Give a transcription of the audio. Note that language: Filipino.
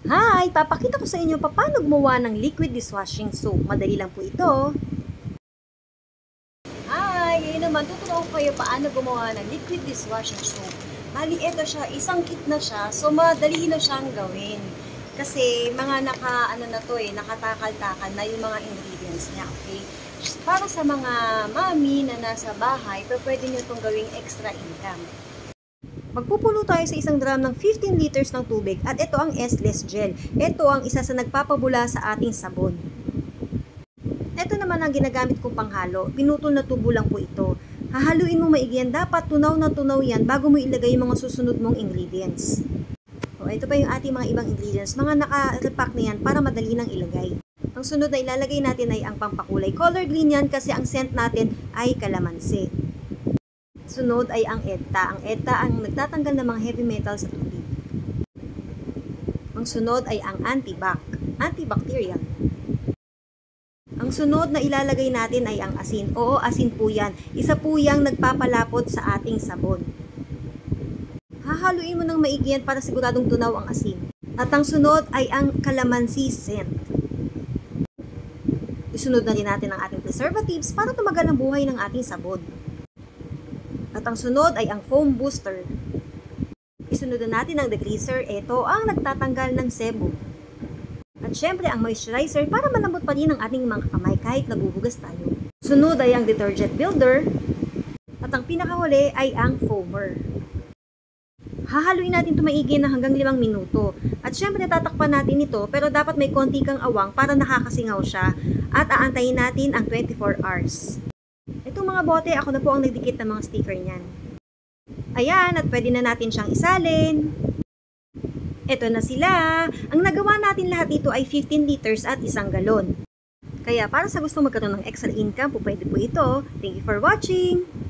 Hi! Papakita ko sa inyo paano gumawa ng liquid dishwashing soap. Madali lang po ito. Hi! Ngayon naman, tuturuan ko kayo paano gumawa ng liquid dishwashing soap. Bali, ito siya, isang kit na siya, so madali na siyang gawin. Kasi mga nakatakal-takal na yung mga ingredients niya, okay? Para sa mga mami na nasa bahay, pwede nyo itong gawing extra income. Magpupuno tayo sa isang drum ng 15 liters ng tubig at ito ang S-less gel. Ito ang isa sa nagpapabula sa ating sabon. Ito naman ang ginagamit kong panghalo. Pinutol na tubo lang po ito. Hahaluin mo maigi yan. Dapat tunaw na tunaw yan bago mo ilagay yung mga susunod mong ingredients. O, ito pa yung ating mga ibang ingredients. Mga naka-repack na yan para madali nang ilagay. Ang sunod na ilalagay natin ay ang pampakulay. Color green yan kasi ang scent natin ay kalamansi. Sunod ay ang EDTA. Ang EDTA ang nagtatanggal ng mga heavy metal sa tubig. Ang sunod ay ang antibacterial. Ang sunod na ilalagay natin ay ang asin. Oo, asin po yan. Isa po yang nagpapalapot sa ating sabon. Hahaluin mo ng maigi yan para siguradong tunaw ang asin. At ang sunod ay ang calamansi scent. Isunod na rin natin ang ating preservatives para tumagal ang buhay ng ating sabon. At ang sunod ay ang foam booster. Isunod na natin ang degreaser. Ito ang nagtatanggal ng sebo. At syempre ang moisturizer para malambot pa rin ang ating mga kamay kahit naguhugas tayo. Sunod ay ang detergent builder. At ang pinakahuli ay ang foamer. Hahaluin natin ito maigi na hanggang 5 minuto. At syempre tatakpan natin ito pero dapat may konti kang awang para nakakasingaw siya. At aantayin natin ang 24 hours. Itong mga bote, ako na po ang nagdikit ng mga sticker niyan. Ayan, at pwede na natin siyang isalin. Ito na sila. Ang nagawa natin lahat dito ay 15 liters at 1 galon. Kaya para sa gusto magkaroon ng extra income, pwede po ito. Thank you for watching!